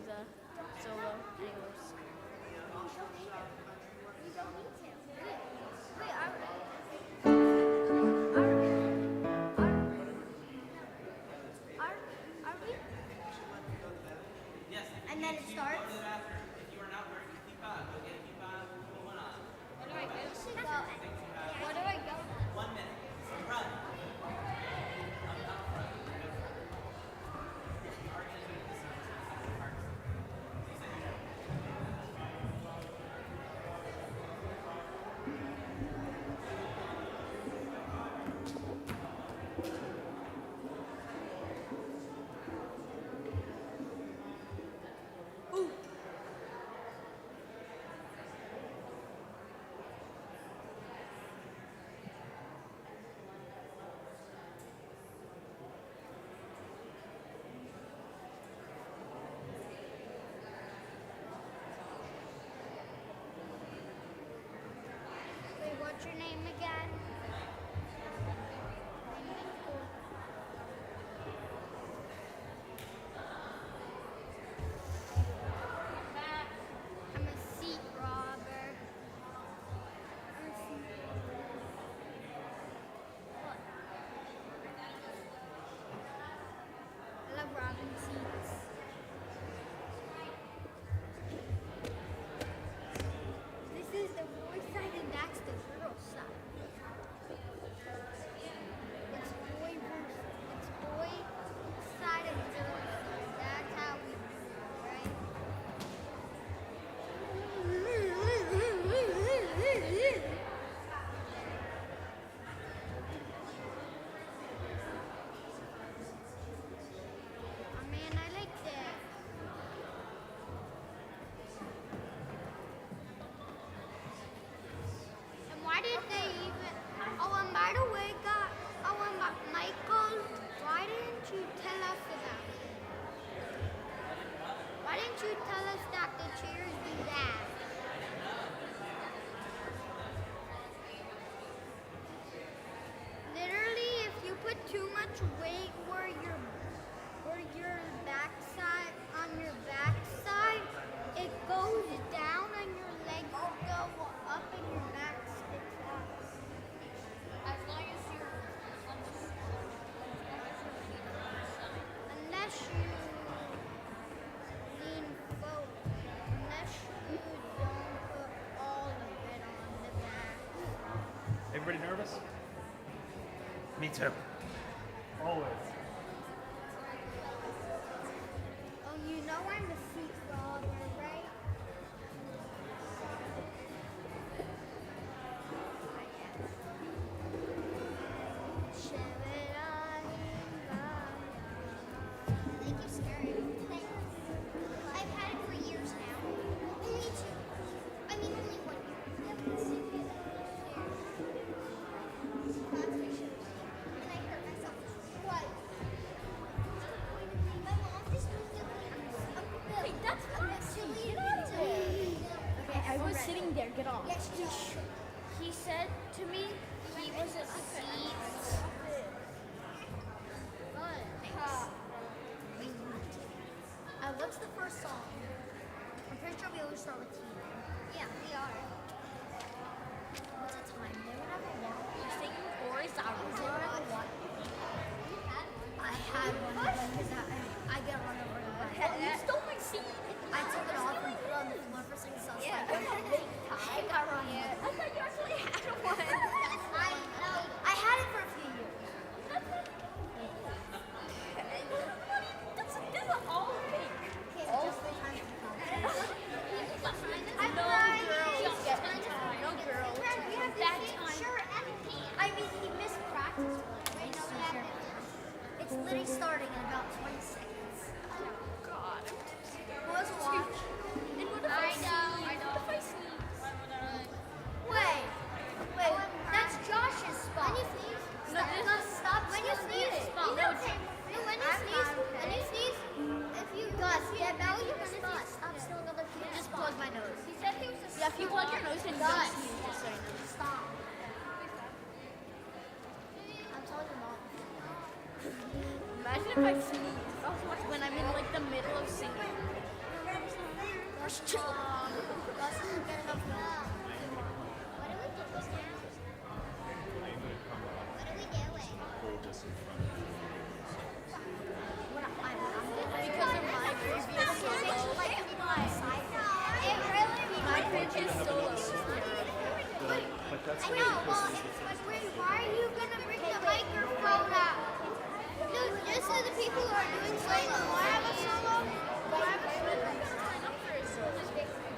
a solo. Anyways. You don't need to. Wait, are we? And then it starts? Where do I go? We should go. Where do I go? Wait, what's your name again? I'm a seat robber. What? I love robbing seats. This is the boy side and that's the girl side. It's boy side and girl side. That's how we do it, right? Oh man, I like that. And why did they even? Oh, and by the way, Michael, why didn't you tell us about it? Why didn't you tell us that the chairs do that? Literally, if you put too much weight where your backside on your backside, it goes down and your legs go up and your back sticks out. As long as you're Unless you lean forward. Unless you don't put all of it on the back. Everybody nervous? Me too. Always. Oh, you know I'm a seat robber, right? I think you're scary. Thanks. I've had it for years now. Me too. I mean, only 1 year. That's my shoes. And I hurt myself twice. My mom just moved to Wait, that's not silly. Get out of there. Okay, I was sitting there. Get off. Yes, you should. He said to me he was a seat. What's the first song? I'm pretty sure we always start with T. Yeah, we are. What's the time? They would have a walk. You're singing chorus. I was They would have a walk. I had one of them because I get run over the bus. You stole my seat. I took it off and put it on the floor for second, so I was Yeah. like, I got run over. I thought you actually had one. I know. I had it for a few years. That's all fake. Okay, All just the time to come. I'm No crying. girls Just get time. time. No girls. We have That the same time. shirt and pants. I mean, he missed practice. Wait, no, we have it. It's literally starting in about 20 seconds. God. Let's watch. And what if I sneeze? What if I sneeze? Wait. That's Josh's spot. When you sneeze, No, stop. When you sneeze, Stop. no, when you sneeze, if you Gus, get now you're gonna sneeze. Stop stealing other people's Just spots. plug my nose. He said he was a Yeah, if you plug your nose in, you Gus. don't sneeze. Just so you know. Stop. I'm telling your mom. Imagine if I sneeze when I'm in like the middle of singing. Let's chill. Let's get enough now. What are we doing now? What are we doing? Because of my previous solo. My previous solo. I know, but wait, why are you gonna bring the microphone out? Dude, just so the people who are doing solo. I have a solo.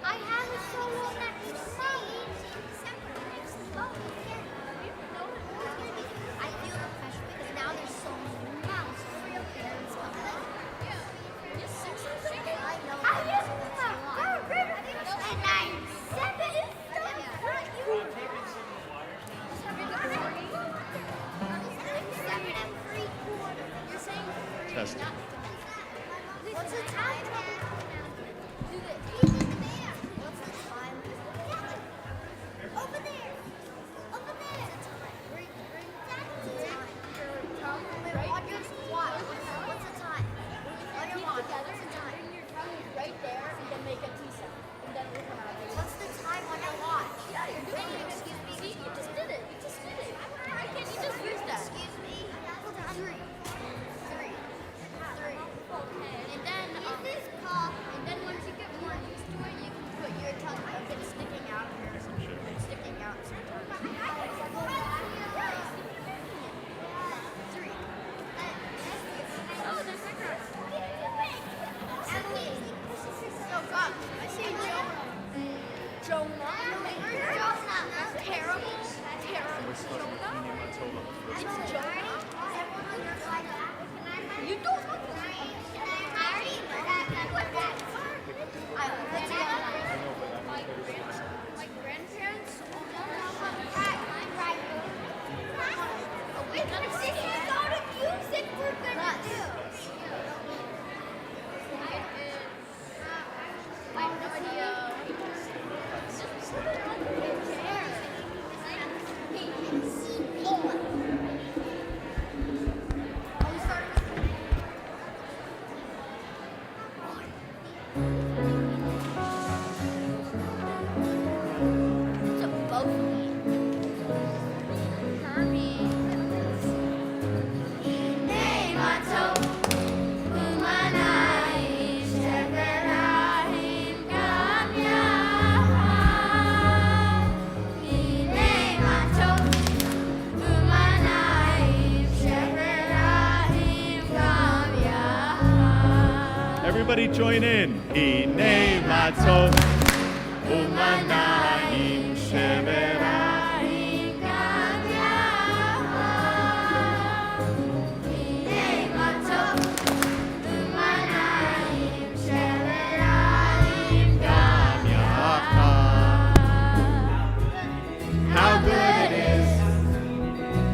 I have a solo next month. I feel the pressure because now there's so many mouths for your parents coming. I know. I just and I'm 7. You're saying Testing. What's the time? do this. What's the time? Over there. Over there. Wait, on your watch. What's the time? On your watch. Together, What's the time? bring your tongue right there and then make a T sound. And then we'll come out. What's the time on your watch? Yeah, you're doing it. Excuse me. See, you just did it. You just did it. Why can't you just use that? Excuse me. 3. And then, and then once you get more used to it, you can put your tongue a bit sticking out here. Sticking out. Oh, there's my girl. Oh God, I see Jonah. Jonah. That's terrible. Terrible. Jonah. It's Jonah. You don't know. My grandparents. Wait, this is not a music we're gonna do. I have no idea. It's a both of me. Hermie. Everybody join in. Hine matzot umanayim shemerayim gam yachad. Hine matzot umanayim shemerayim gam yachad. How good it is,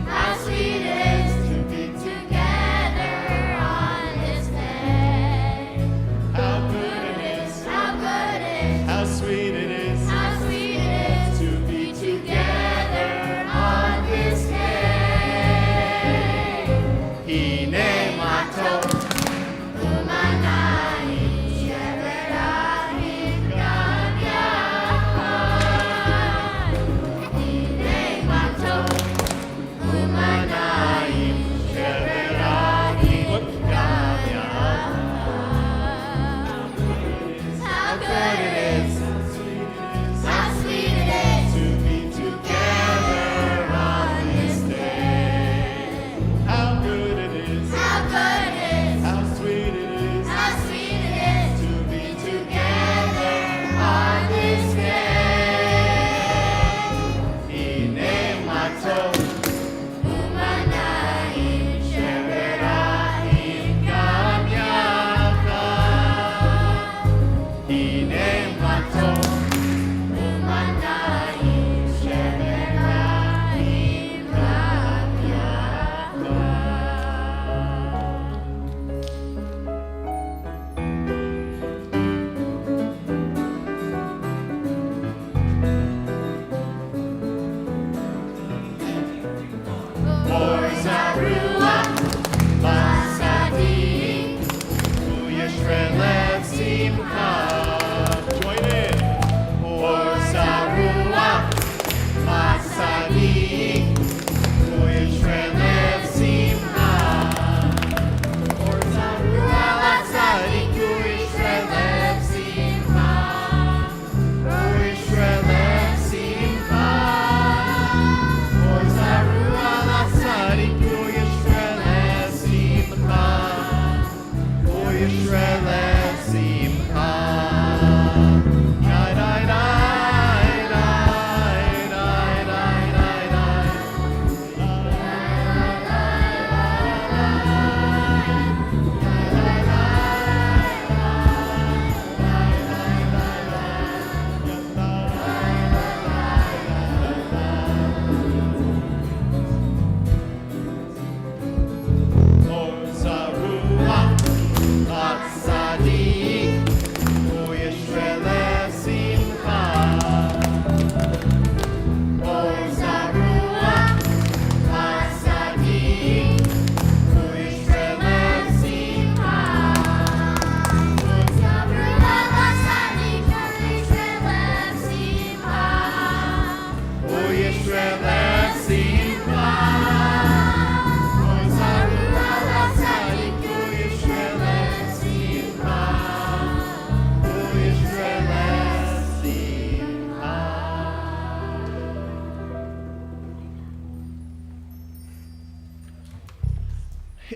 how sweet it is to be together on this day. How good it is, how sweet it is to be together.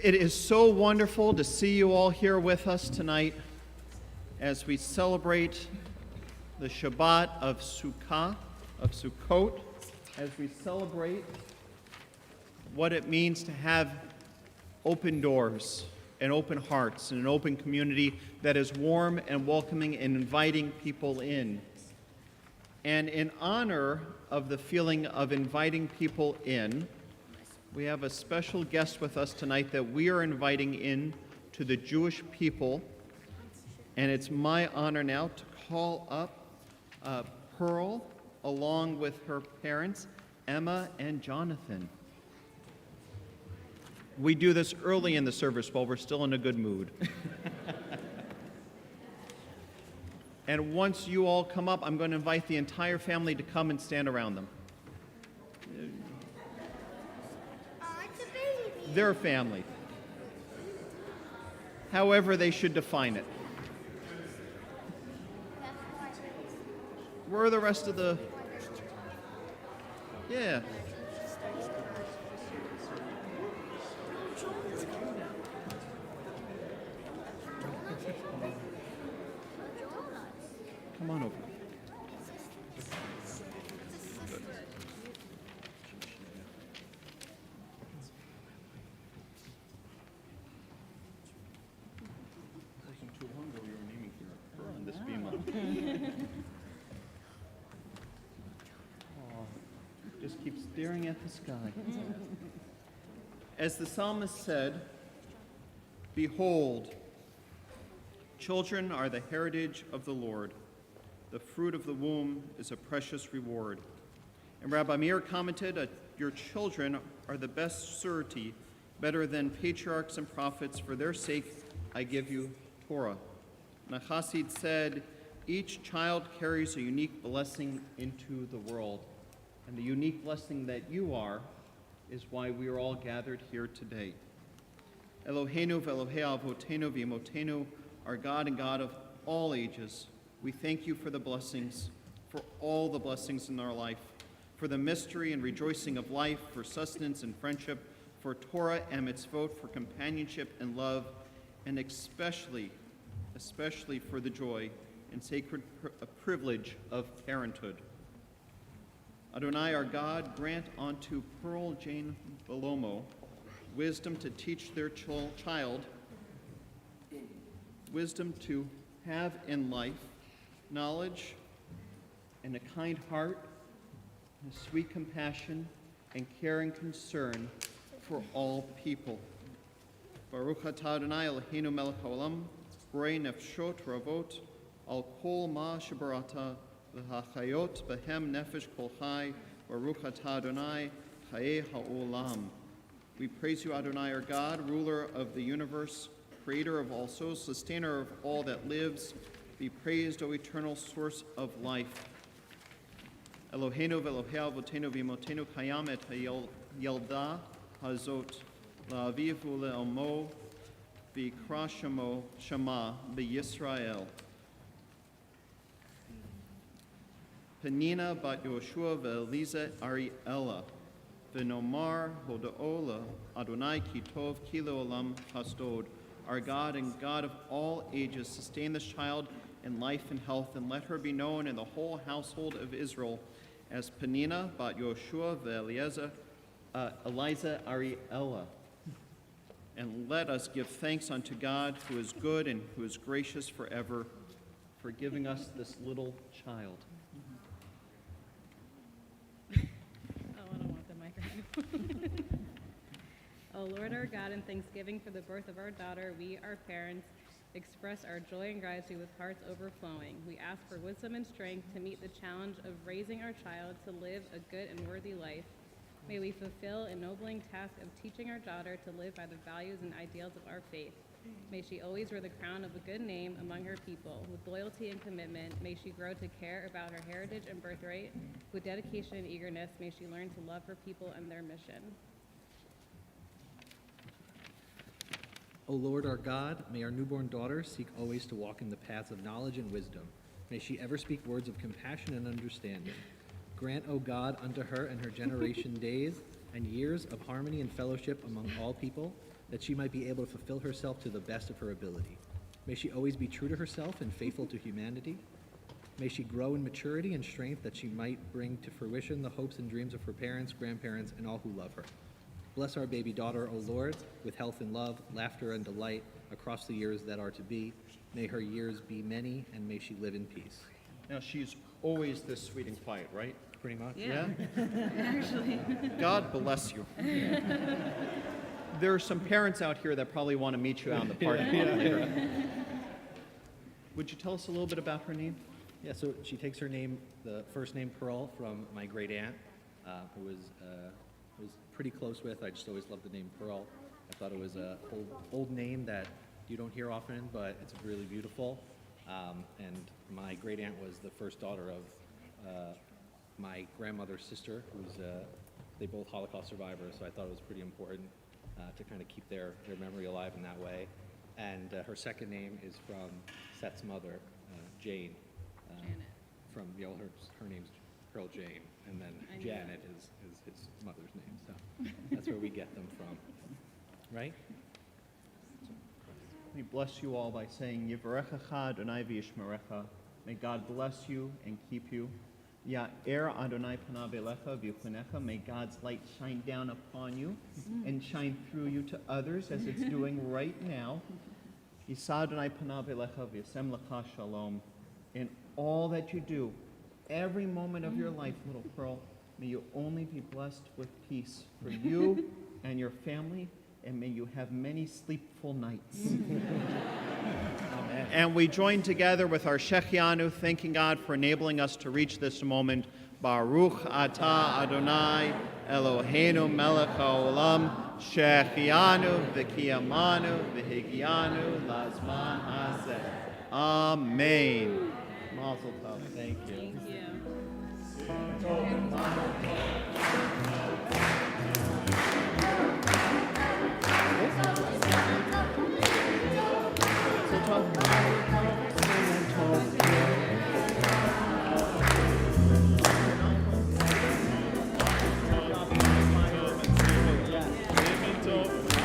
It is so wonderful to see you all here with us tonight as we celebrate the Shabbat of Sukkot, as we celebrate what it means to have open doors and open hearts and an open community that is warm and welcoming and inviting people in. And in honor of the feeling of inviting people in, we have a special guest with us tonight that we are inviting in to the Jewish people. And it's my honor now to call up Pearl along with her parents, Emma and Jonathan. We do this early in the service while we're still in a good mood. And once you all come up, I'm going to invite the entire family to come and stand around them. It's a baby. Their family. However they should define it. Where are the rest of the... Yeah. Come on over. Wasn't too long ago we were naming her on this beam. Just keep staring at the sky. As the psalmist said, "Behold, children are the heritage of the Lord. The fruit of the womb is a precious reward." And Rabbi Meir commented, "Your children are the best surety, better than patriarchs and prophets. For their sake, I give you Torah." Nachasid said, "Each child carries a unique blessing into the world." And the unique blessing that you are is why we are all gathered here today. Eloheinu v'Elohei avotenu v'imotenu, our God and God of all ages, we thank you for the blessings, for all the blessings in our life, for the mystery and rejoicing of life, for sustenance and friendship, for Torah and mitzvot, for companionship and love, and especially for the joy and sacred privilege of parenthood. Adonai, our God, grant unto Pearl Jane Belomo wisdom to teach their child, wisdom to have in life, knowledge, and a kind heart, and a sweet compassion, and care and concern for all people. Baruch atah Adonai Eloheinu melech haolam, borei nefshot ravot, al kol ma shebarata, v'hachayot behem nefesh kol chai, Baruch atah Adonai chayei ha'olam. We praise you, Adonai, our God, ruler of the universe, creator of all souls, sustainer of all that lives. Be praised, O eternal source of life. Eloheinu v'Elohei avotenu v'imotenu kayam et hayelda hazot la'aviv u'le'omo v'ikra shemo shema b'Yisrael. Penina bat Yoshua ve'Eliza Ariella v'nomar hoda'ola Adonai ki tov ki le'olam hasdod. Our God and God of all ages, sustain this child in life and health, and let her be known in the whole household of Israel as Penina bat Yoshua ve'Eliza Ariella. And let us give thanks unto God, who is good and who is gracious forever, for giving us this little child. O Lord our God, in thanksgiving for the birth of our daughter, we, our parents, express our joy and gratitude with hearts overflowing. We ask for wisdom and strength to meet the challenge of raising our child to live a good and worthy life. May we fulfill an ennobling task of teaching our daughter to live by the values and ideals of our faith. May she always wear the crown of a good name among her people. With loyalty and commitment, may she grow to care about her heritage and birthright. With dedication and eagerness, may she learn to love her people and their mission. O Lord our God, may our newborn daughter seek always to walk in the paths of knowledge and wisdom. May she ever speak words of compassion and understanding. Grant, O God, unto her and her generation days and years of harmony and fellowship among all people. that she might be able to fulfill herself to the best of her ability. May she always be true to herself and faithful to humanity. May she grow in maturity and strength that she might bring to fruition the hopes and dreams of her parents, grandparents, and all who love her. Bless our baby daughter, O Lord, with health and love, laughter and delight across the years that are to be. May her years be many, and may she live in peace. Now, she's always this sweet and quiet, right? Pretty much. Yeah. Actually. God bless you. There are some parents out here that probably want to meet you out in the parking lot later. Would you tell us a little bit about her name? Yeah, so she takes her name, the first name Pearl, from my great aunt, who was pretty close with. I just always loved the name Pearl. I thought it was a old name that you don't hear often, but it's really beautiful. And my great aunt was the first daughter of my grandmother's sister, who's they both Holocaust survivors. So I thought it was pretty important to kind of keep their memory alive in that way. And her second name is from Seth's mother, Jane. Janet. From her name's Pearl Jane, and then I knew Janet is his mother's name. So that's where we get them from, right? We bless you all by saying, Yivarechecha Adonai v'yishmerecha. May God bless you and keep you. Ya'er Adonai panav elecha v'yuchanecha. May God's light shine down upon you and shine through you to others as it's doing right now. Yisa Adonai panav elecha v'yasem lecha shalom. In all that you do, every moment of your life, little Pearl, may you only be blessed with peace for you and your family, and may you have many sleepful nights. Amen. And we join together with our Shechianu, thanking God for enabling us to reach this moment. Baruch atah Adonai Eloheinu melech haolam Shechianu v'kiyamanu v'higianu lazman hazeh. Amen. Mazel tov. Thank you. Thank you.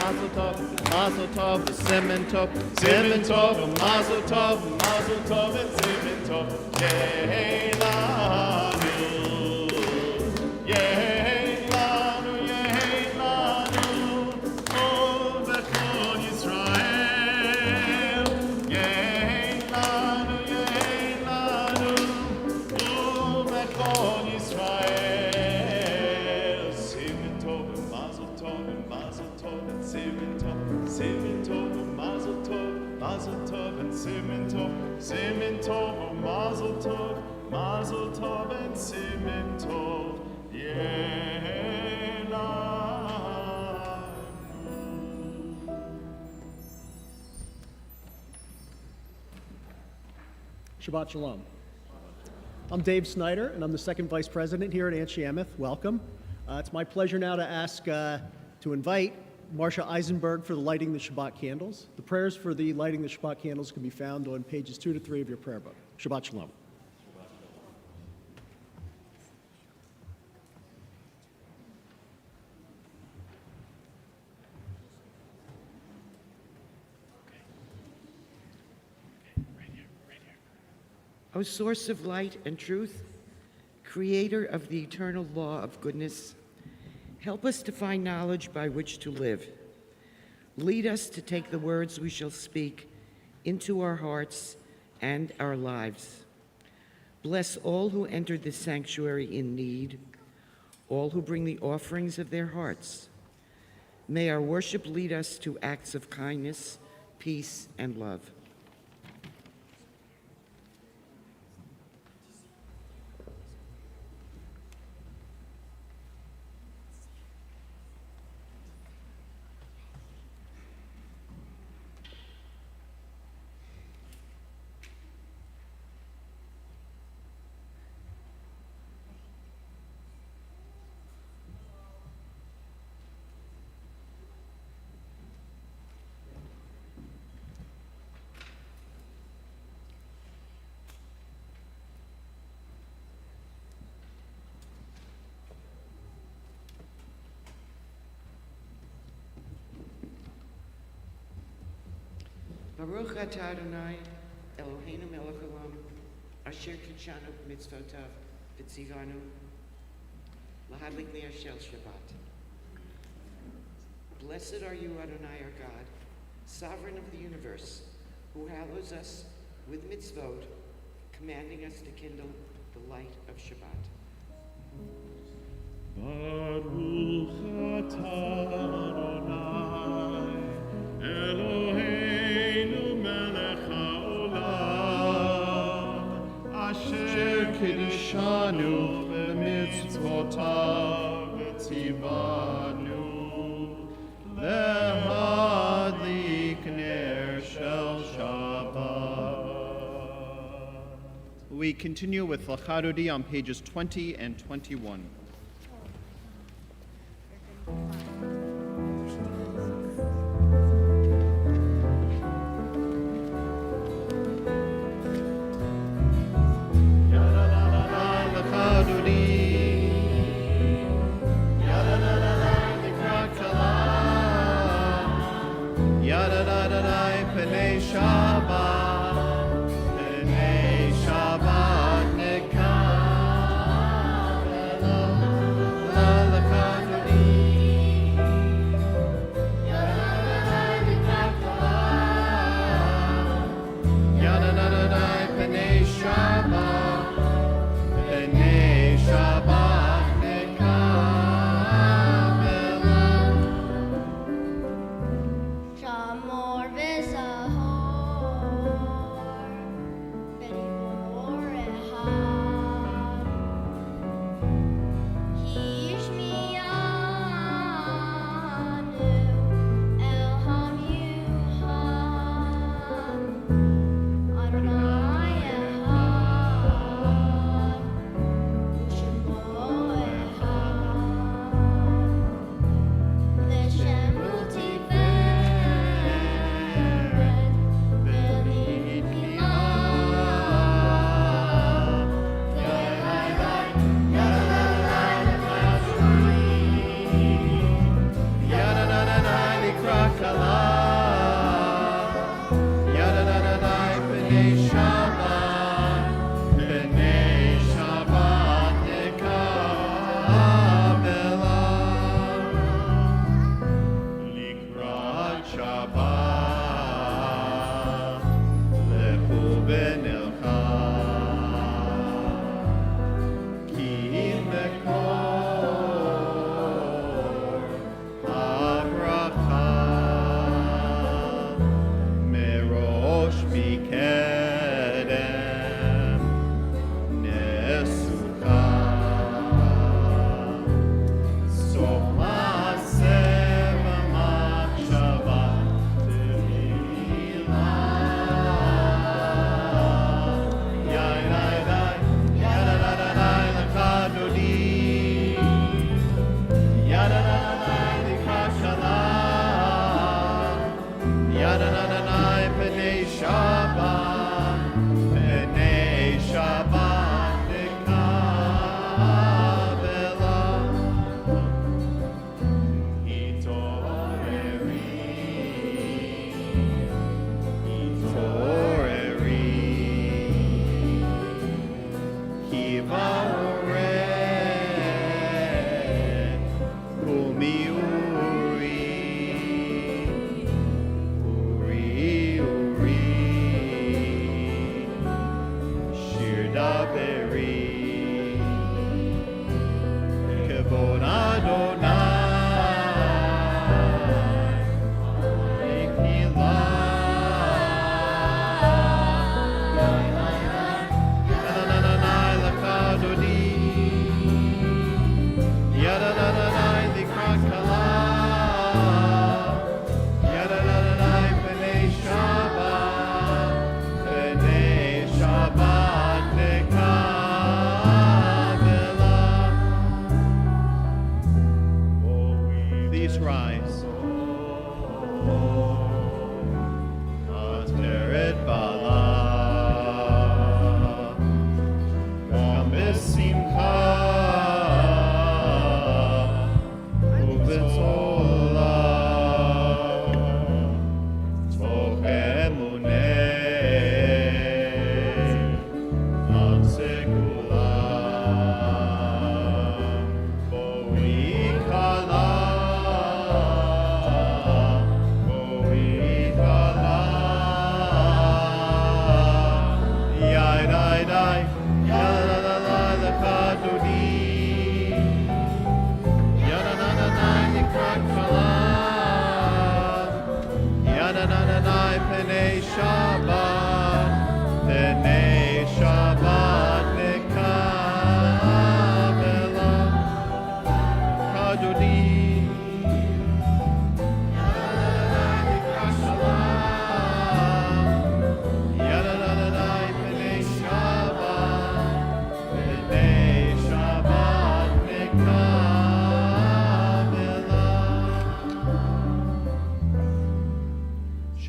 Mazel tov, mazel tov, siman tov, siman tov, mazel tov, and siman tov. Yehi lanu, yehi lanu, yehi lanu, Bechol Yisrael. Yehi lanu, Bechol Yisrael. Siman tov, and mazel tov, and mazel tov, and siman tov, and mazel tov, and siman tov, and mazel tov, and siman tov. Yehi lanu. Shabbat Shalom. I'm Dave Snyder, and I'm the second vice president here at Anshiamith. Welcome. It's my pleasure now to ask to invite Marcia Eisenberg for the lighting the Shabbat candles. The prayers for the lighting the Shabbat candles can be found on pages 2 to 3 of your prayer book. Shabbat Shalom. O source of light and truth, creator of the eternal law of goodness, help us to find knowledge by which to live. Lead us to take the words we shall speak into our hearts and our lives. Bless all who entered this sanctuary in need, all who bring the offerings of their hearts. May our worship lead us to acts of kindness, peace, and love. Baruch atah Adonai Eloheinu melech haolam asher kidshanu b'mitzvotav v'tzivanu lahadlik ner shel Shabbat. Blessed are you, Adonai, our God, sovereign of the universe, who hallows us with mitzvot, commanding us to kindle the light of Shabbat. Baruch atah Adonai Eloheinu melech haolam asher kiddushanu b'mitzvotav v'tzivanu lehadlik ner shel Shabbat. We continue with Lachadodi on pages 20 and 21. Shamor v'zahor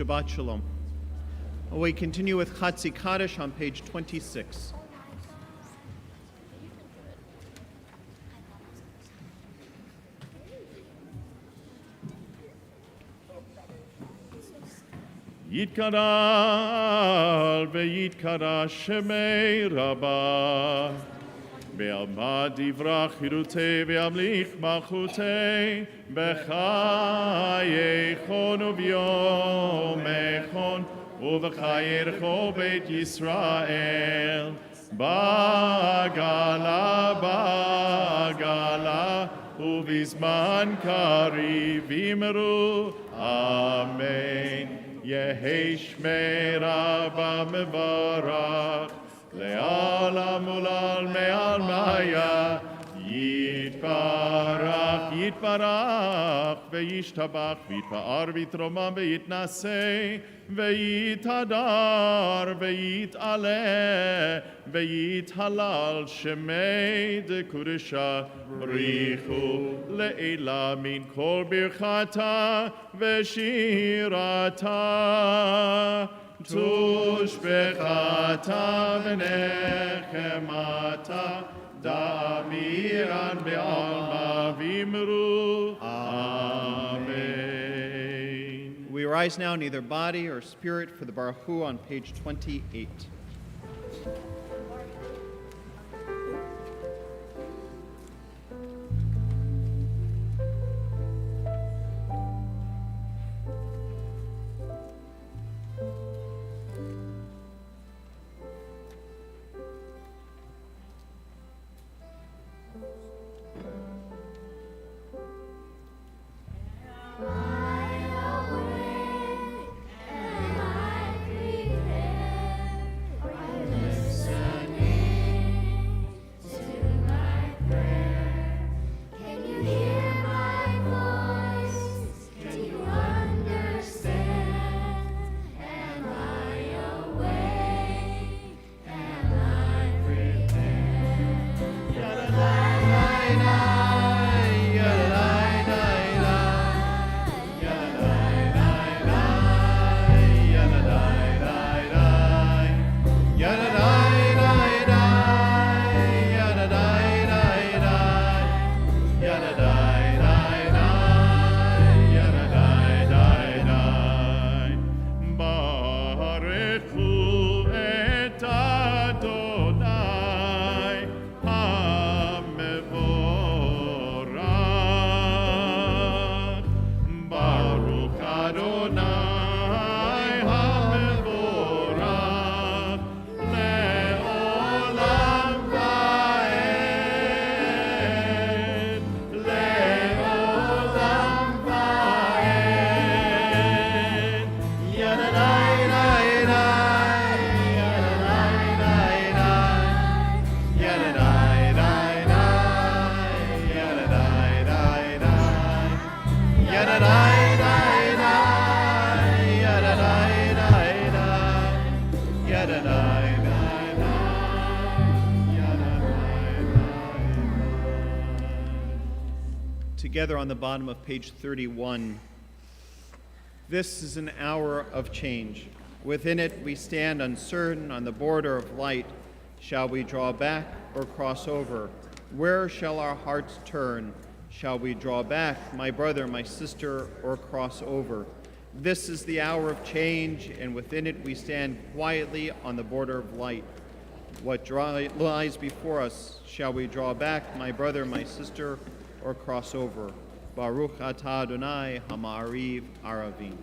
Shabbat Shalom. We continue with Chatzi Kaddish on page 26. יתקדל ויתקדש שמי רבה, בעלמא דברה חירותי וימליך מלכותי, בחייכון וביומכון ובחיי רחוב בית ישראל, בעגלה בעגלה ובזמן קריב אמרו אמן. יהי שמי רבה מברך לעולם ולעלמי עלמיה, יתברך יתברך וישתבח ויתפאר ויתרומם ויתנשא ויתהדר ויתעלה ויתהלל שמי דקודשה בריחו לעילה מן כל ברכתה ושירתה תושבחתה ונחמתה דאמירן בעלמא ואמרו Amen. We rise now in either body or spirit for the Baruch Hu on page 28. Together on the bottom of page 31. This is an hour of change. Within it we stand uncertain on the border of light. Shall we draw back or cross over? Where shall our hearts turn? Shall we draw back, my brother, my sister, or cross over? This is the hour of change, and within it we stand quietly on the border of light. What lies before us? Shall we draw back, my brother, my sister, or cross over? Baruch atah Adonai Hama'ariv Aravim.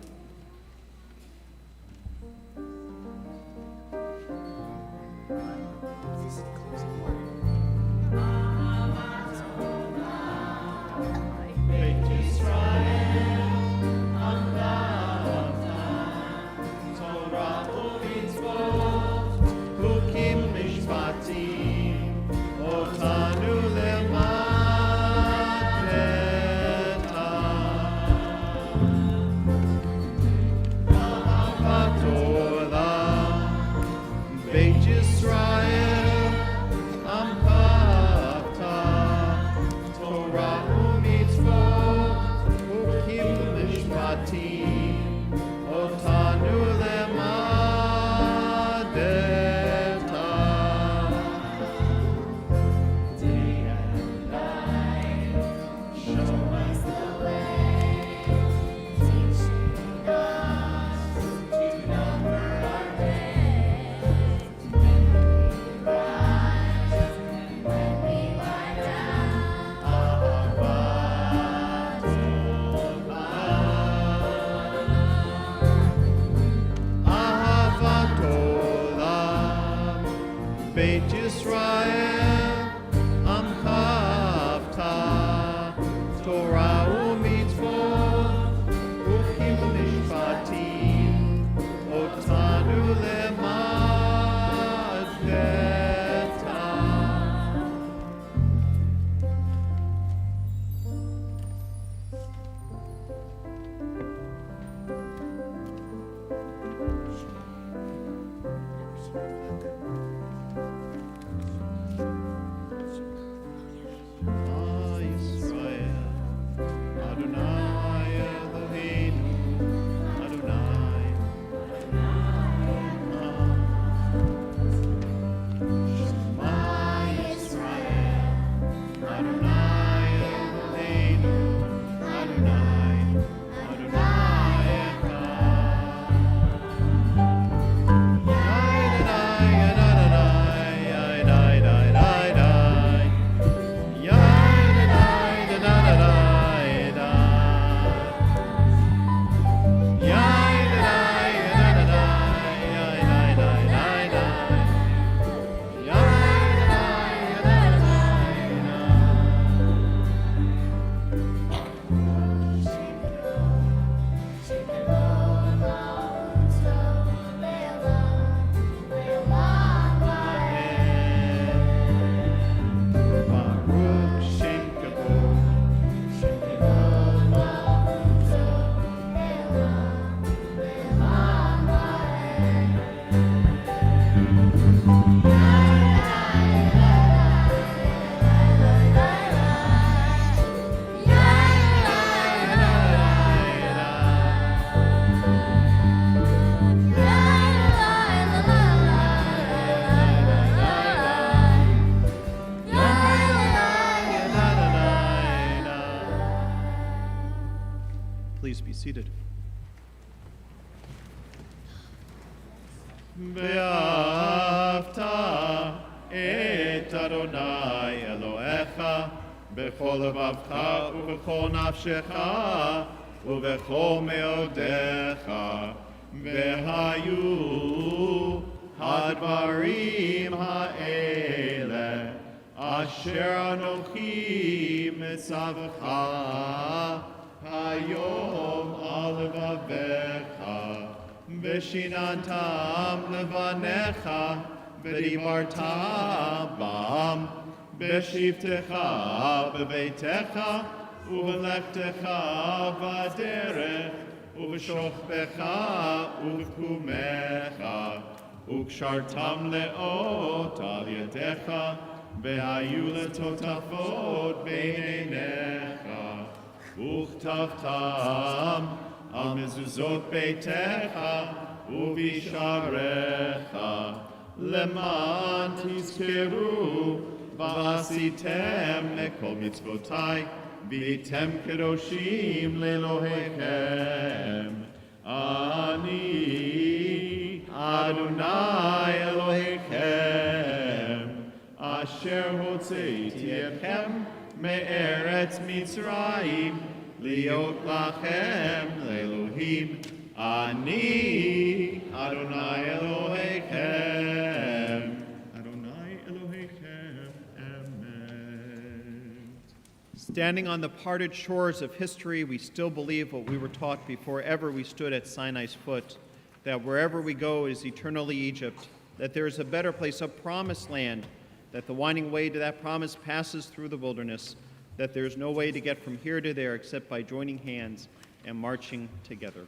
Yisrael, Amcha Avta, Torah u'mitzvot, u'kim mishpatim, otanu lemaddetam. Yisrael, Adonai Eloheinu, Adonai, Shema Yisrael, Adonai Eloheinu, Adonai, Adonai Echad. Baruch Shem Kavod. Please be seated. Ve'afta et Adonai Elohecha b'chol levavcha u'b'chol nafshecha u'b'chol meodecha ve'hayu hadvarim ha'ele asher anochi mitzavcha hayom al levavecha v'shinantam levanecha v'dibartam bam b'shivtecha b'beitecha u'v'lechtecha v'derech u'v'shochbecha u'v'kumecha u'kshartam le'ot al yadecha v'hayu letotafot b'einecha וכתבתם על מזוזות ביתך ובשעריך למען תזכרו ועשיתם מכל מצוותי והייתם קדושים לאלוהיכם. אני אדוני אלוהיכם אשר הוצאתי אתכם מארץ מצרים להיות לכם לאלוהים. אני אדוני אלוהיכם. אדוני אלוהיכם אמת. Standing on the parted shores of history, we still believe what we were taught before ever we stood at Sinai's foot, that wherever we go is eternally Egypt, that there is a better place, a promised land, that the winding way to that promise passes through the wilderness, that there is no way to get from here to there except by joining hands and marching together.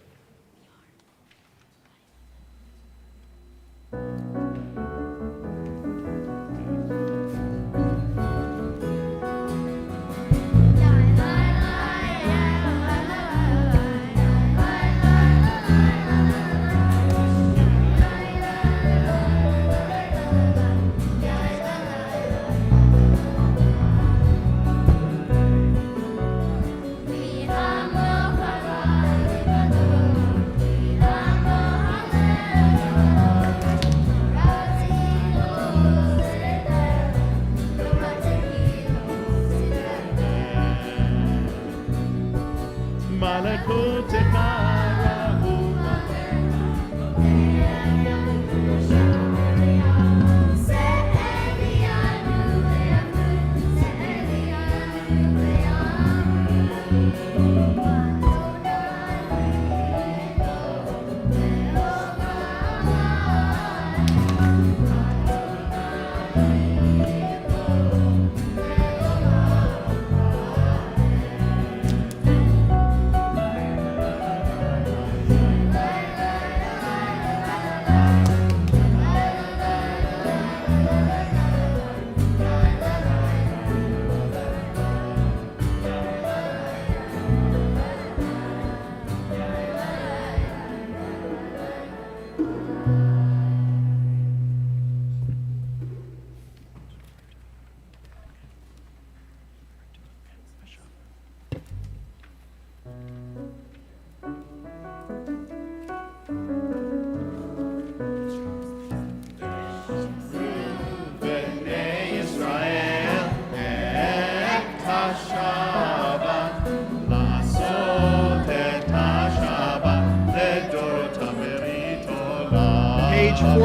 We have no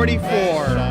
44.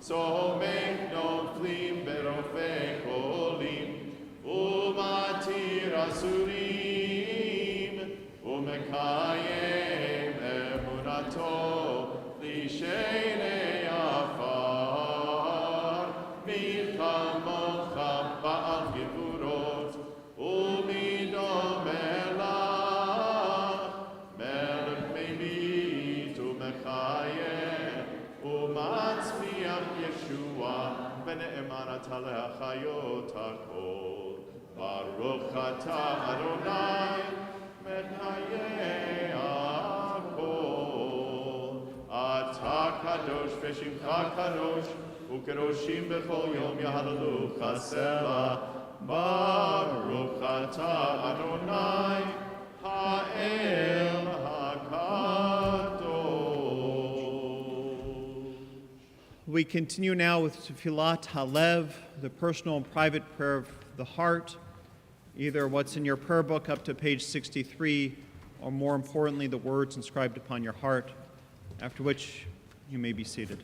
So make no flim berofe kolim, umatir asurim, umekayem emunato, lishene afar, אתה אדוני מחיי הכל. אתה קדוש ושמך קדוש, וקדושים בכל יום יהללוך סלה. ברוך אתה אדוני האל הקדוש. We continue now with Tefillat Halev, the personal and private prayer of the heart, either what's in your prayer book up to page 63, or more importantly, the words inscribed upon your heart, after which you may be seated.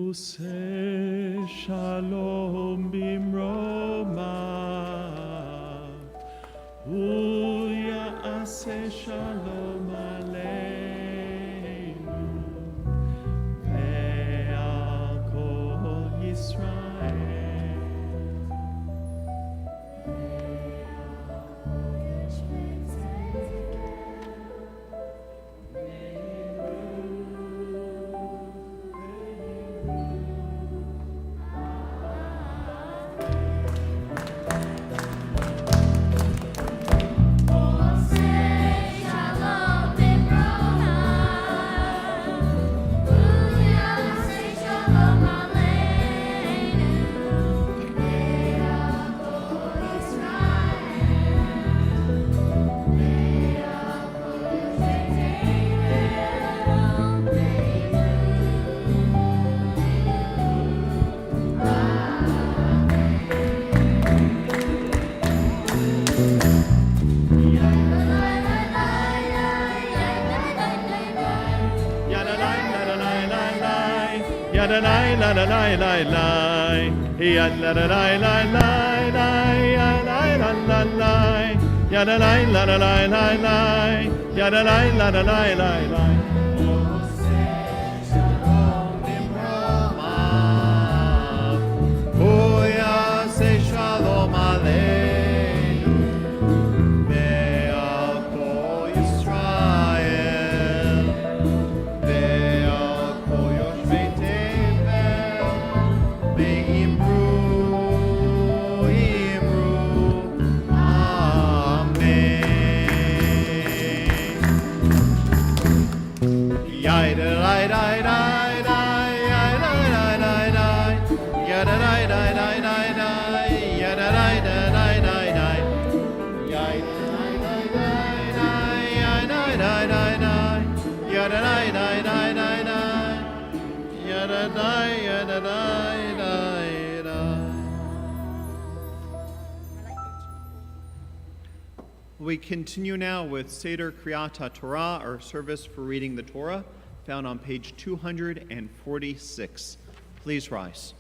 עושה שלום במרומיו, הוא יעשה שלום עלינו ועל כל ישראל. We continue now with Seder Kriyat HaTorah, our service for reading the Torah, found on page 246. Please rise.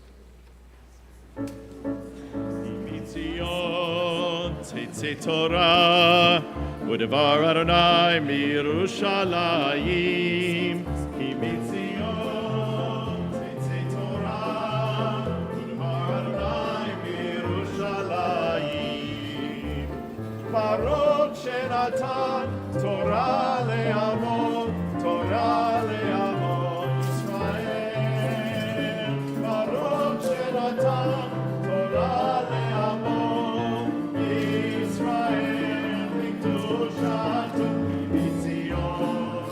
מציון Tzitzi Torah, Udevar Adonai Mirushalayim, Ki Mitzion. Tzitzi Torah, Udevar Adonai Mirushalayim. Baruch Shenatan Torah le'amo, Torah le'amo Yisrael. Baruch Shenatan Torah le'amo Yisrael. V'kedushato Mitzion.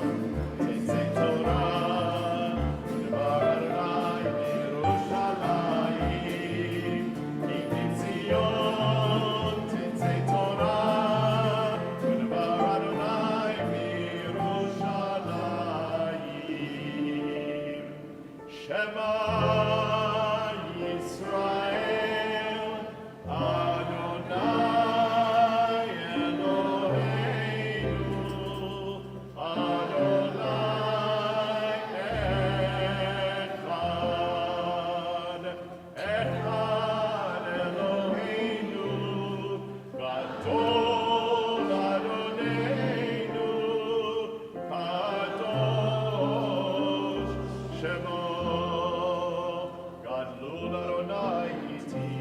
Tzitzi Torah, Udevar Adonai Mirushalayim, Ki Mitzion. Tzitzi Torah, Udevar Adonai Mirushalayim. Shema Yisrael, Adonai Eloheinu, Adonai Echad. Echad Eloheinu, Gadol Adonenu, Kadosh Shemo. Gadol Adonai iti,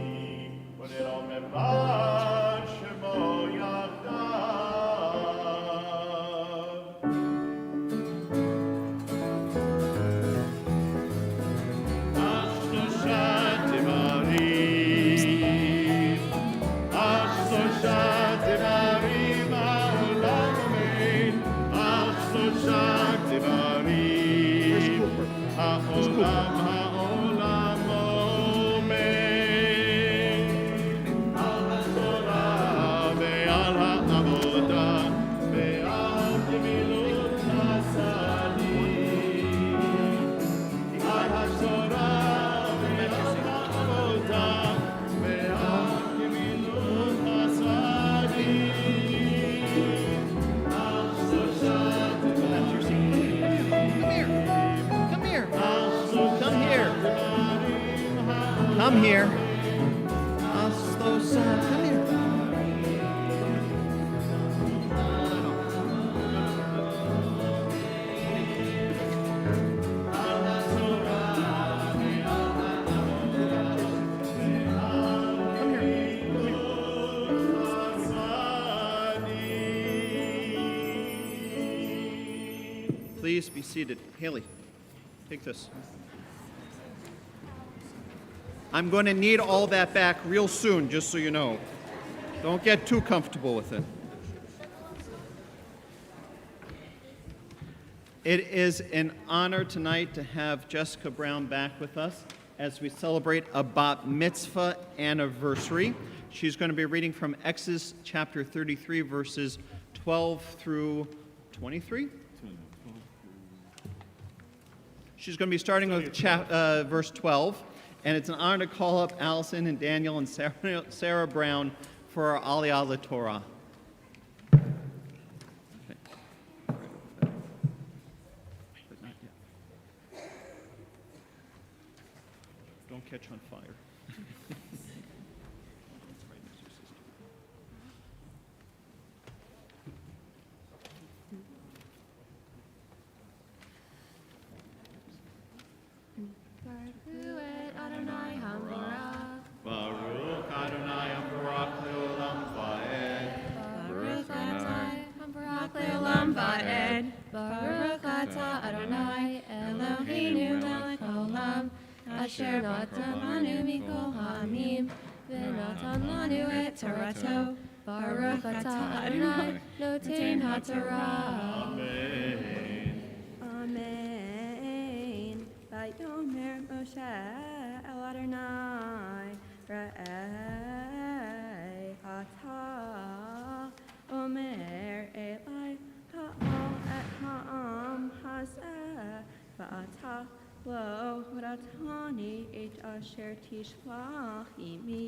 V'nedom echad Shemo yachdav. Ashdoshat Devarim, Ashdoshat Devarim, Ha'olam Omein, Ashdoshat Devarim, Ha'olam Omein, Al HaTorah ve'al ha'avodah, ve'al gemilut hasadim. Al HaTorah ve'al ha'avodah, ve'al gemilut hasadim. Ashdoshat Come here. Come here. Please be seated. Haley, take this. I'm going to need all that back real soon, just so you know. Don't get too comfortable with it. It is an honor tonight to have Jessica Brown back with us as we celebrate a Bat Mitzvah anniversary. She's going to be reading from Exodus chapter 33, verses 12 through 23. She's going to be starting with verse 12, and it's an honor to call up Allison and Daniel and Sarah Brown for our Aliyah LaTorah. Don't catch on fire. Baruch Adonai Hambarak Leolam Vaed. Baruch Adonai Hambarak Leolam Vaed. Baruch Atah Adonai Eloheinu melech haolam, asher natan lanu mikol ha'amim, v'natan lanu et Torato. Baruch Atah Adonai noten haTorah. Amen. Amen. Vayomer Moshe el Adonai Ra'ei atah omer elai ha'al et ha'am hazeh va'atah lo ratani et asher tishlach imi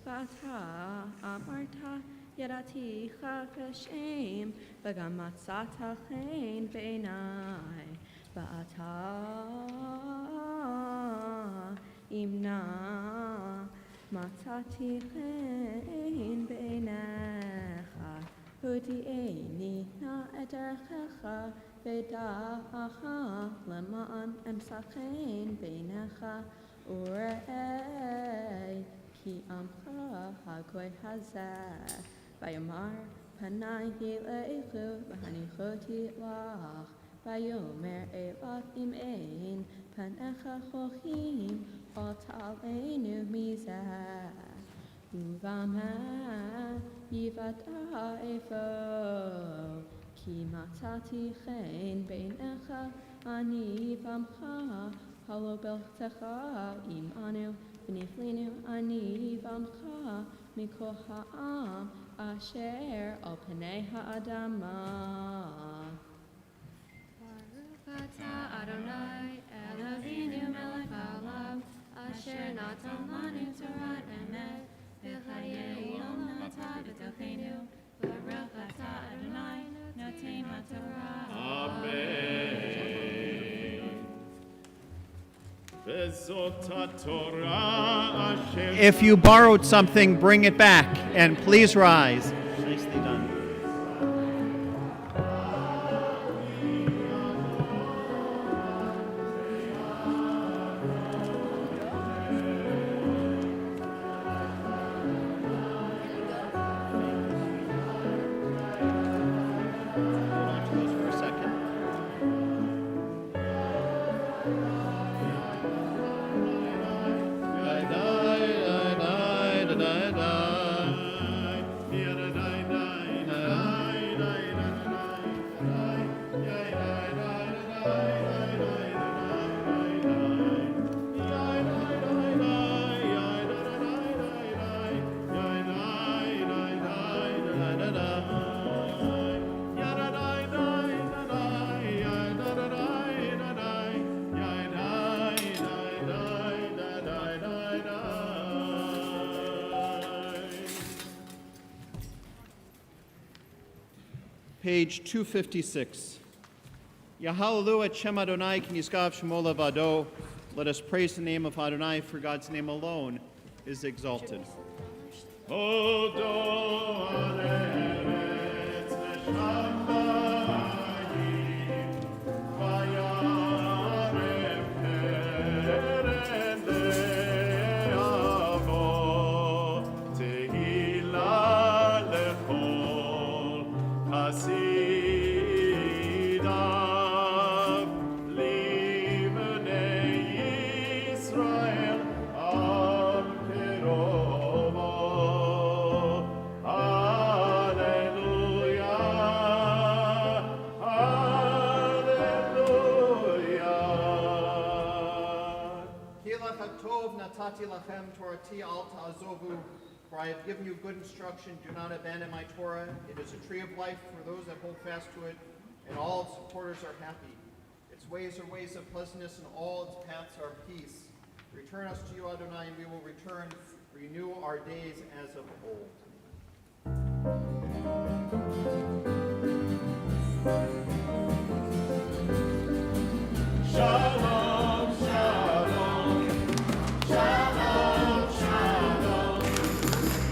va'atah amarta yadaticha v'shem v'gam matzata chen b'einai va'atah imna matzati chen b'einai. הודיעני נא את דרכך ודעך למען אמצא בעיניך וראה כי עמך הגוי הזה ויאמר פניי אליך והניחותי לך ויאמר אליו אם אין פניך חוכים אל תעלנו מזה ובמה יוודע אפוא כי מצאתי חן בעיניך אני ועמך הלא בלכתך עמנו ונפלינו אני ועמך מכל העם אשר על פני האדמה. ברוך אתה אדוני אלוהינו מלך העולם אשר נתן לנו תורת אמת וחיי עולם נטע בתוכנו ברוך אתה אדוני נותן התורה. If you borrowed something, bring it back, and please rise. Nicely done. Page 256. Yahalelu et Shem Adonai Kinizgav Shemo Levado. Let us praise the name of Adonai, for God's name alone is exalted. For I have given you good instruction. Do not abandon my Torah. It is a tree of life for those that hold fast to it, and all its supporters are happy. Its ways are ways of pleasantness, and all its paths are peace. Return us to you, Adonai, and we will return. Renew our days as of old. Shalom, shalom, shalom, shalom,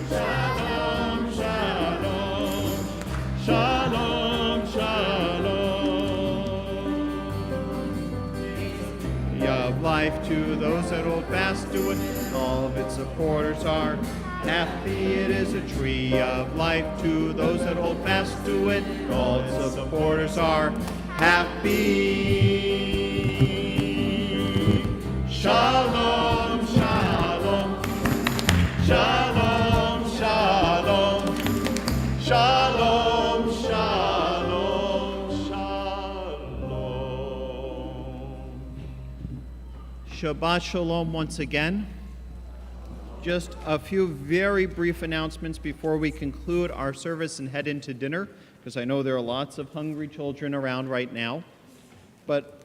shalom, shalom, shalom, shalom. Yeah, of life to those that hold fast to it, all of its supporters are happy. It is a tree of life to those that hold fast to it, all its supporters are happy. Shalom, shalom, shalom, shalom, shalom, shalom, shalom. Shabbat shalom once again. Just a few very brief announcements before we conclude our service and head into dinner, because I know there are lots of hungry children around right now. But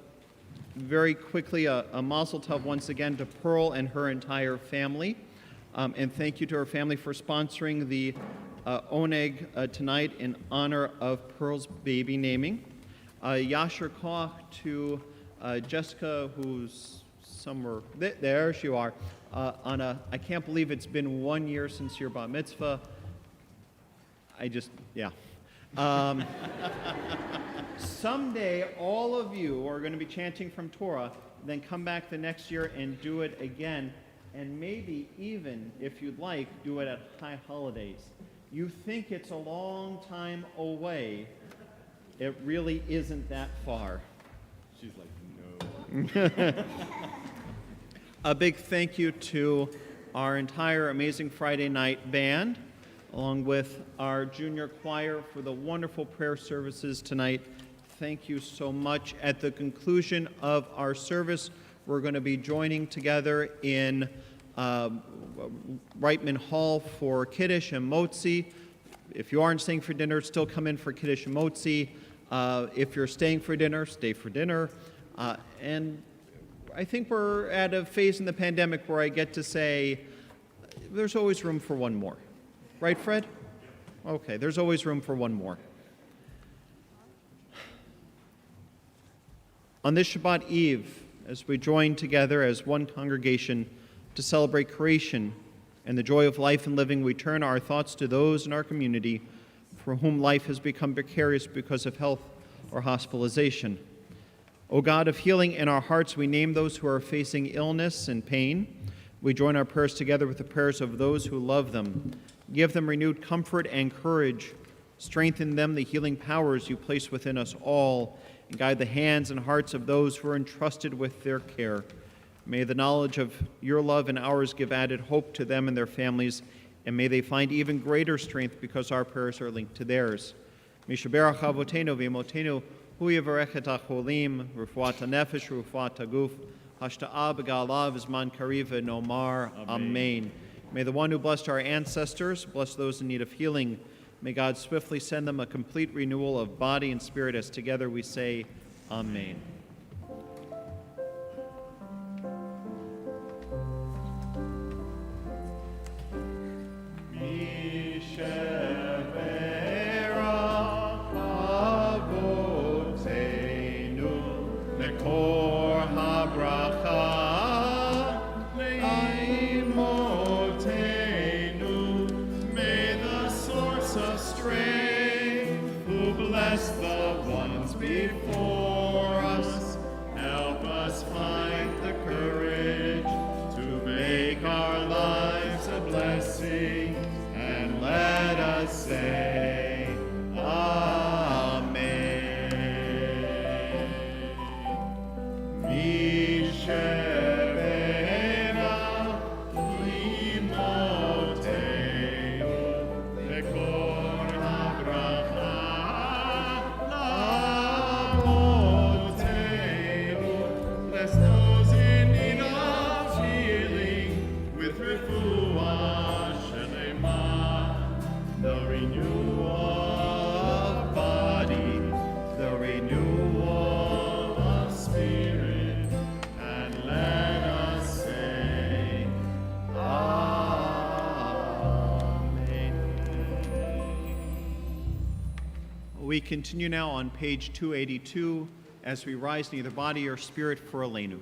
very quickly, a mazel tov once again to Pearl and her entire family. And thank you to her family for sponsoring the oneg tonight in honor of Pearl's baby naming. Yasher koach to Jessica, who's somewhere, there you are, I can't believe it's been 1 year since your bar mitzvah. Someday, all of you are going to be chanting from Torah, then come back the next year and do it again, and maybe even, if you'd like, do it at high holidays. You think it's a long time away. It really isn't that far. She's like, no. A big thank you to our entire Amazing Friday Night band, along with our junior choir for the wonderful prayer services tonight. Thank you so much. At the conclusion of our service, we're going to be joining together in Reitman Hall for Kiddush and Motzi. If you aren't staying for dinner, still come in for Kiddush and Motzi. If you're staying for dinner, stay for dinner. And I think we're at a phase in the pandemic where I get to say, there's always room for one more. Right, Fred? Okay, there's always room for one more. On this Shabbat Eve, as we join together as one congregation to celebrate creation and the joy of life and living, we turn our thoughts to those in our community for whom life has become precarious because of health or hospitalization. O God of healing, in our hearts we name those who are facing illness and pain. We join our prayers together with the prayers of those who love them. Give them renewed comfort and courage. Strengthen them the healing powers you place within us all, and guide the hands and hearts of those who are entrusted with their care. May the knowledge of your love and ours give added hope to them and their families, and may they find even greater strength because our prayers are linked to theirs. Mishaberach avotenu v'imotenu hu yivarech et hacholim, refuat hanefesh, refuat haguf, hashta'a b'ga'alav v'zman kariv nomar. Amen. May the one who blessed our ancestors bless those in need of healing. May God swiftly send them a complete renewal of body and spirit as together we say, Amen. We continue now on page 282 as we rise in either body or spirit for Aleinu.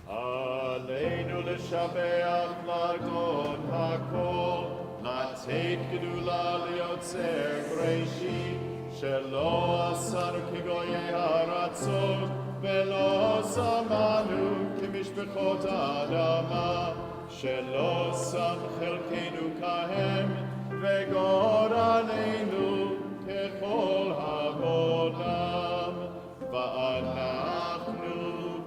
Aleinu l'shabeach l'adon hakol, לתת גדולה ליוצר בראשית, שלא עשנו כגויי הארצות, ולא שמנו כמשפחות האדמה, שלא שם חלקנו כהם, וגורלנו ככל העולם. ואנחנו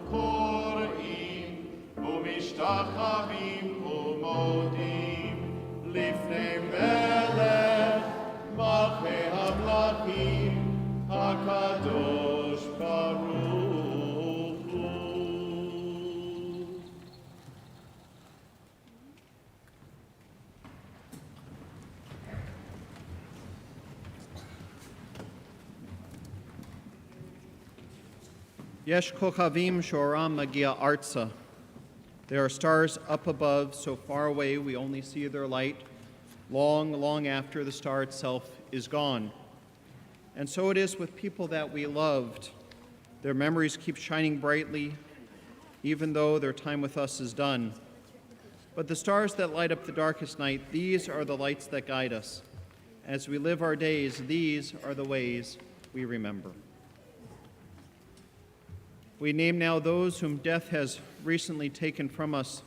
קוראים ומשתחווים ומודים לפני מלך מלכי המלכים הקדוש ברוך הוא. Yesh kochavim shoram magia artsa. There are stars up above, so far away we only see their light, long, long after the star itself is gone. And so it is with people that we loved. Their memories keep shining brightly, even though their time with us is done. But the stars that light up the darkest night, these are the lights that guide us. As we live our days, these are the ways we remember. We name now those whom death has recently taken from us,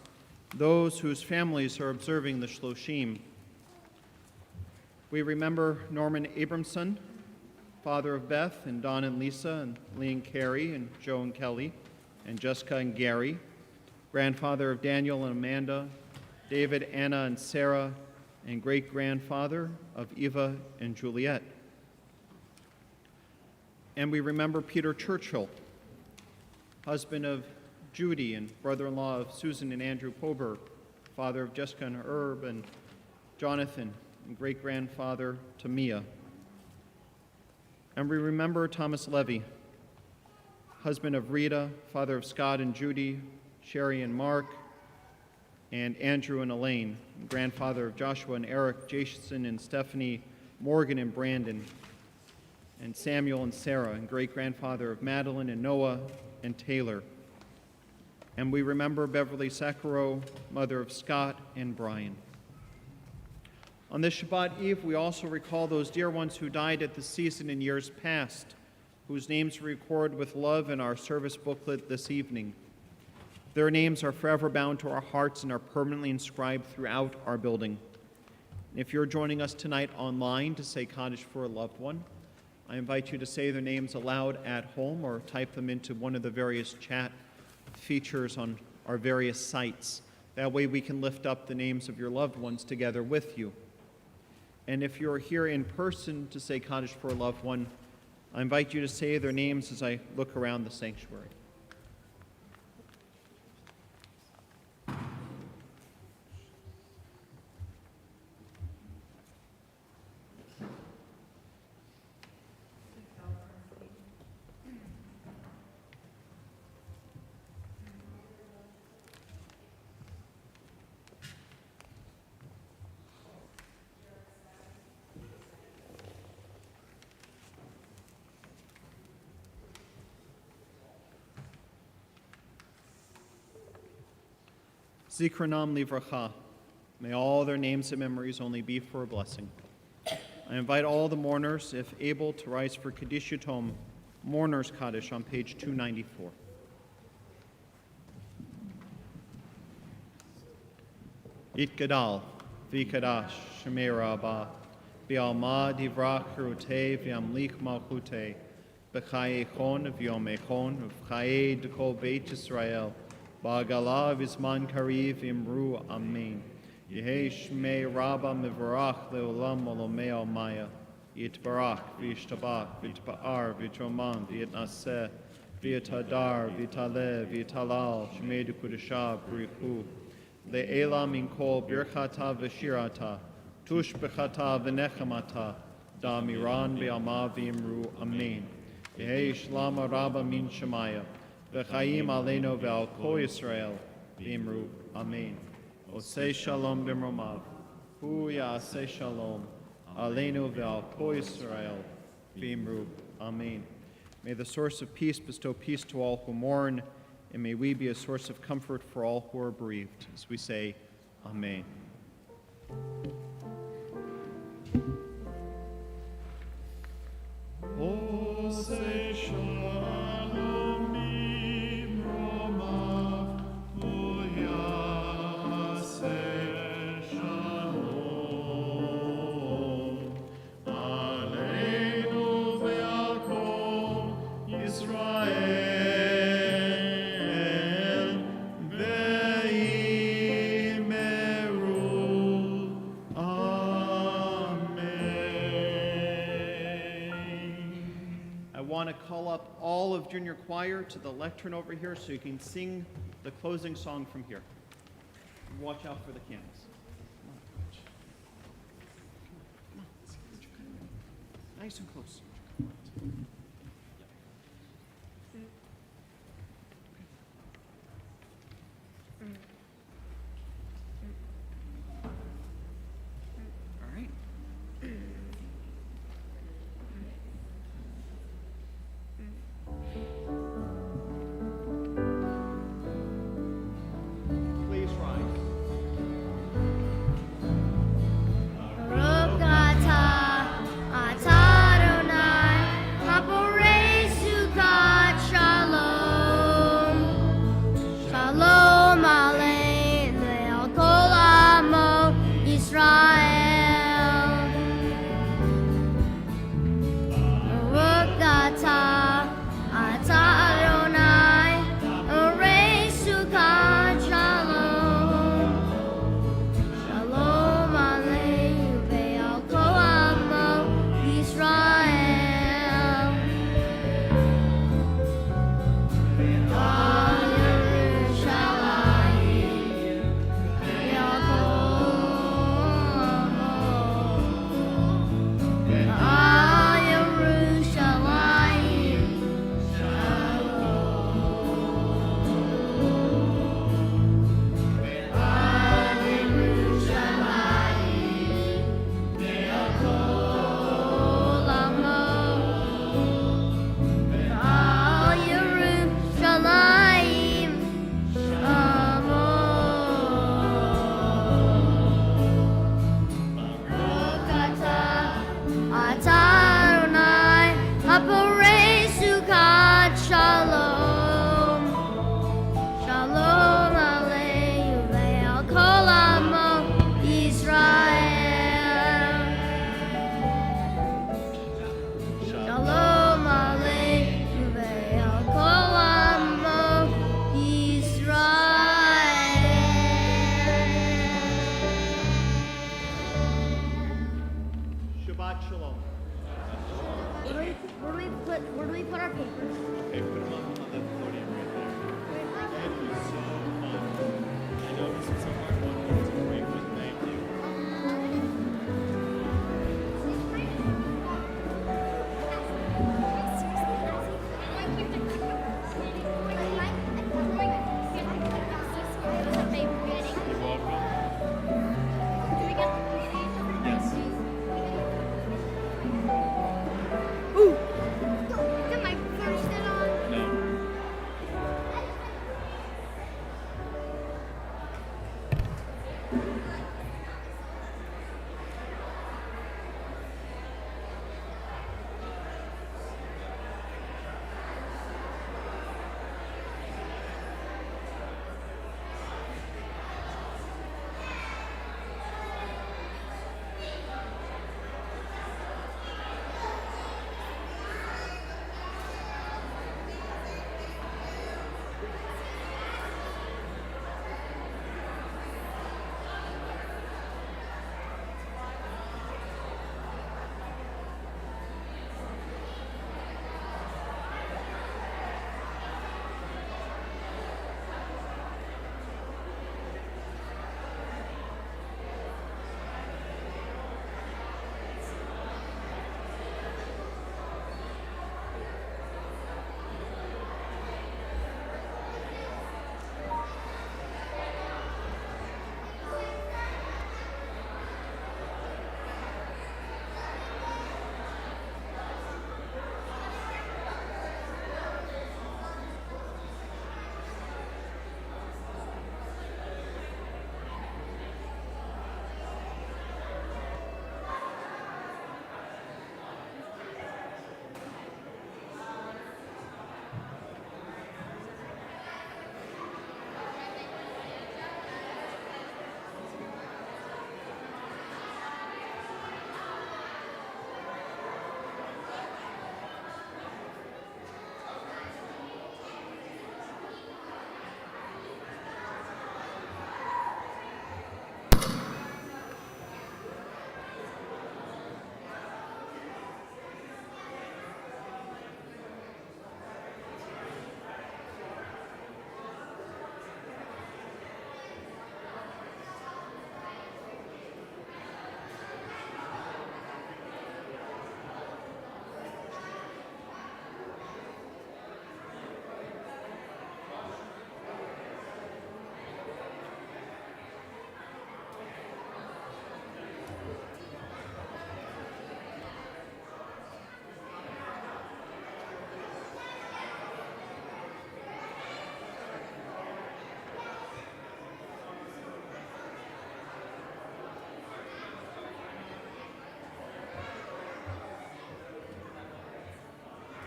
those whose families are observing the Shloshim. We remember Norman Abramson, father of Beth and Don and Lisa and Lee and Carrie and Joe and Kelly and Jessica and Gary, grandfather of Daniel and Amanda, David, Anna, and Sarah, and great-grandfather of Eva and Juliet. And we remember Peter Churchill, husband of Judy and brother-in-law of Susan and Andrew Pober, father of Jessica and Herb and Jonathan, and great-grandfather to Mia. And we remember Thomas Levy, husband of Rita, father of Scott and Judy, Sherry and Mark, and Andrew and Elaine, and grandfather of Joshua and Eric, Jason and Stephanie, Morgan and Brandon, and Samuel and Sarah, and great-grandfather of Madeline and Noah and Taylor. And we remember Beverly Sakharov, mother of Scott and Brian. On this Shabbat Eve, we also recall those dear ones who died at the season in years past, whose names we record with love in our service booklet this evening. Their names are forever bound to our hearts and are permanently inscribed throughout our building. If you're joining us tonight online to say Kaddish for a loved one, I invite you to say their names aloud at home or type them into one of the various chat features on our various sites. That way we can lift up the names of your loved ones together with you. And if you're here in person to say Kaddish for a loved one, I invite you to say their names as I look around the sanctuary. Zikronam livracha. May all their names and memories only be for a blessing. I invite all the mourners, if able, to rise for Kaddish Yatom, Mourner's Kaddish on page 294. Yitgadal, Vikadash, Shemei Rabbah, Bialma Divrach Hirute, Viamlik Malchute, Bechaye Chon, Viome Chon, Vchaye Dekol Beit Yisrael, Ba'agala Vizman Kariv Imru Amen. Yehi Shmei Rabba Mivarach Leolam Olomei Almaya. Yitbarach Vishtabach Vitpa'ar Vitroman Vietnaseh Vietadar Vitale Vitalal Shmei Dukudashah Brichu Le'ela Min Kol Birchata Veshirata Tush Bechata Venechamata Damiran Be'alma Vimru Amen. Yehi Shlama Rabba Min Shemaya V'chaim aleinu ve'al kol Yisrael v'imru Amen. Osei shalom b'mromav, hu ya'aseh shalom aleinu ve'al kol Yisrael v'imru Amen. May the source of peace bestow peace to all who mourn, and may we be a source of comfort for all who are bereaved, as we say, Amen. Osei shalom. Call up all of junior choir to the lectern over here so you can sing the closing song from here. Watch out for the cameras. Come on. Nice and close.